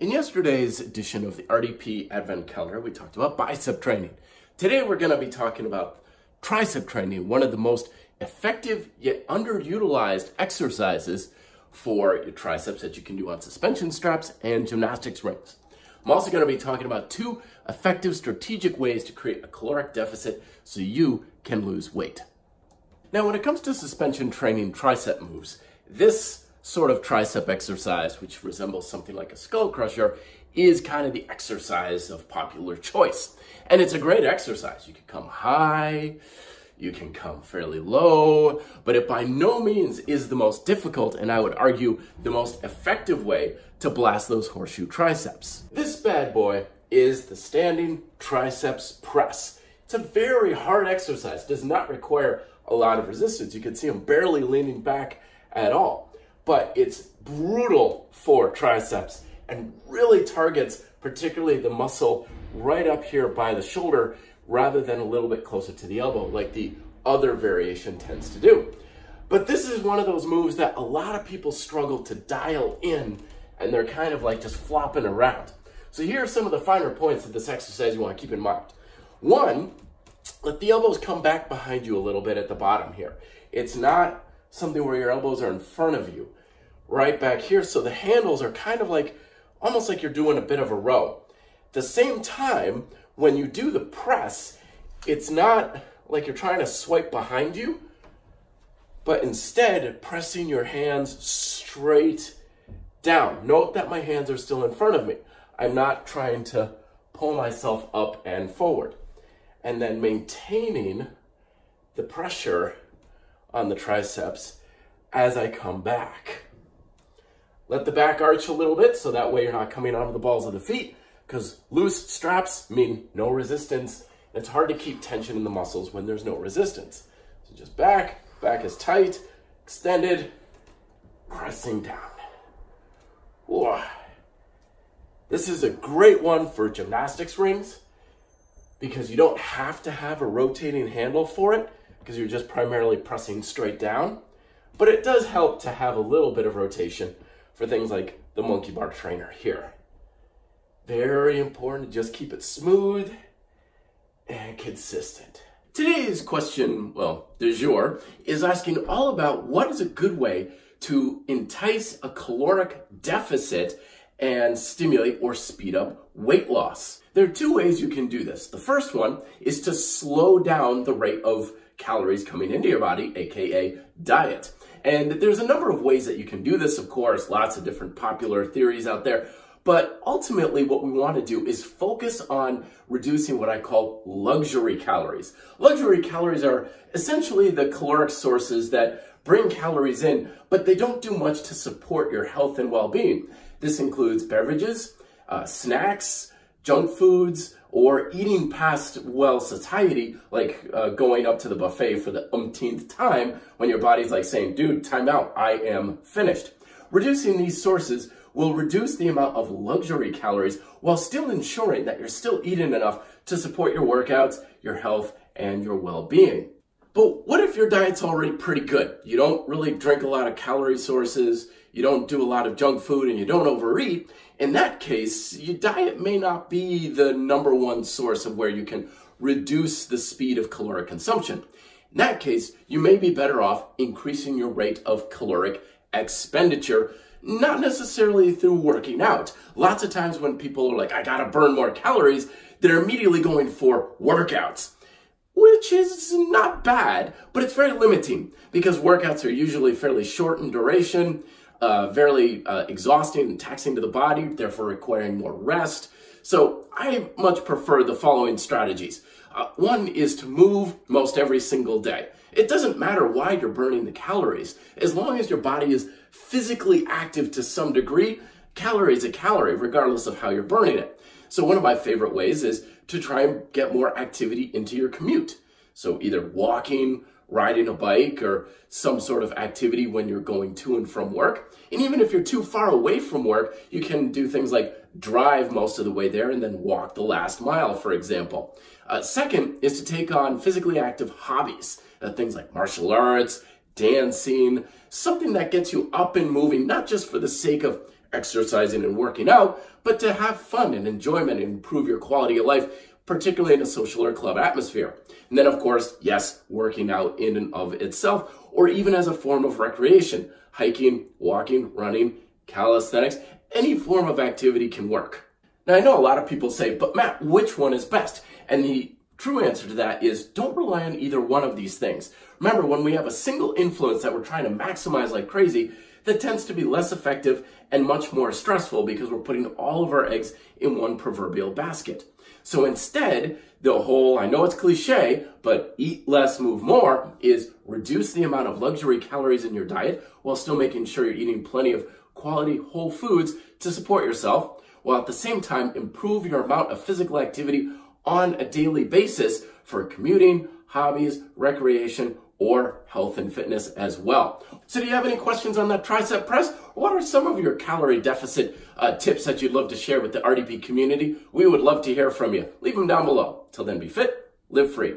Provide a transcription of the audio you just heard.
In yesterday's edition of the RDP Advent Calendar, we talked about bicep training. Today we're going to be talking about tricep training, one of the most effective yet underutilized exercises for your triceps that you can do on suspension straps and gymnastics rings. I'm also going to be talking about two effective strategic ways to create a caloric deficit so you can lose weight. Now, when it comes to suspension training tricep moves, this sort of tricep exercise, which resembles something like a skull crusher, is kind of the exercise of popular choice. And it's a great exercise. You can come high, you can come fairly low, but it by no means is the most difficult, and I would argue the most effective way to blast those horseshoe triceps. This bad boy is the standing triceps press. It's a very hard exercise, does not require a lot of resistance. You can see I'm barely leaning back at all, but it's brutal for triceps and really targets particularly the muscle right up here by the shoulder rather than a little bit closer to the elbow like the other variation tends to do. But this is one of those moves that a lot of people struggle to dial in, and they're kind of like just flopping around. So here are some of the finer points of this exercise you want to keep in mind. One, let the elbows come back behind you a little bit at the bottom here. It's not something where your elbows are in front of you, right back here. So the handles are kind of like, almost like you're doing a bit of a row. At the same time, when you do the press, it's not like you're trying to swipe behind you, but instead pressing your hands straight down. Note that my hands are still in front of me. I'm not trying to pull myself up and forward. And then maintaining the pressure on the triceps as I come back. Let the back arch a little bit so that way you're not coming onto the balls of the feet, because loose straps mean no resistance. It's hard to keep tension in the muscles when there's no resistance. So just back is tight, extended, pressing down. Whoa. This is a great one for gymnastics rings because you don't have to have a rotating handle for it because you're just primarily pressing straight down. But it does help to have a little bit of rotation for things like the monkey bar trainer here. Very important to just keep it smooth and consistent. Today's question, well, du jour, is asking all about what is a good way to entice a caloric deficit and stimulate or speed up weight loss. There are two ways you can do this. The first one is to slow down the rate of calories coming into your body, aka diet. And there's a number of ways that you can do this, of course, lots of different popular theories out there. But ultimately, what we want to do is focus on reducing what I call luxury calories. Luxury calories are essentially the caloric sources that bring calories in, but they don't do much to support your health and well-being. This includes beverages, snacks, junk foods, or eating past, well, satiety, like going up to the buffet for the umpteenth time when your body's like saying, dude, time out, I am finished. Reducing these sources will reduce the amount of luxury calories while still ensuring that you're still eating enough to support your workouts, your health, and your well-being. But what if your diet's already pretty good? You don't really drink a lot of calorie sources, you don't do a lot of junk food, and you don't overeat. In that case, your diet may not be the number one source of where you can reduce the speed of caloric consumption. In that case, you may be better off increasing your rate of caloric expenditure, not necessarily through working out. Lots of times when people are like, I gotta burn more calories, they're immediately going for workouts, which is not bad, but it's very limiting because workouts are usually fairly short in duration, very exhausting and taxing to the body, therefore requiring more rest. So I much prefer the following strategies. One is to move most every single day. It doesn't matter why you're burning the calories. As long as your body is physically active to some degree, calorie is a calorie regardless of how you're burning it. So one of my favorite ways is to try and get more activity into your commute. So either walking, riding a bike, or some sort of activity when you're going to and from work. And even if you're too far away from work, you can do things like drive most of the way there and then walk the last mile, for example. Second is to take on physically active hobbies, things like martial arts, dancing, something that gets you up and moving, not just for the sake of exercising and working out, but to have fun and enjoyment and improve your quality of life, particularly in a social or club atmosphere. And then, of course, yes, working out in and of itself, or even as a form of recreation, hiking, walking, running, calisthenics, any form of activity can work. Now, I know a lot of people say, but Matt, which one is best? And the true answer to that is don't rely on either one of these things. Remember, when we have a single influence that we're trying to maximize like crazy, that tends to be less effective and much more stressful because we're putting all of our eggs in one proverbial basket. So instead, the whole, I know it's cliche, but eat less, move more, is reduce the amount of luxury calories in your diet while still making sure you're eating plenty of quality whole foods to support yourself, while at the same time improve your amount of physical activity on a daily basis for commuting, hobbies, recreation, or health and fitness as well. So do you have any questions on that tricep press? Or what are some of your calorie deficit tips that you'd love to share with the RDP community? We would love to hear from you. Leave them down below. Till then, be fit, live free.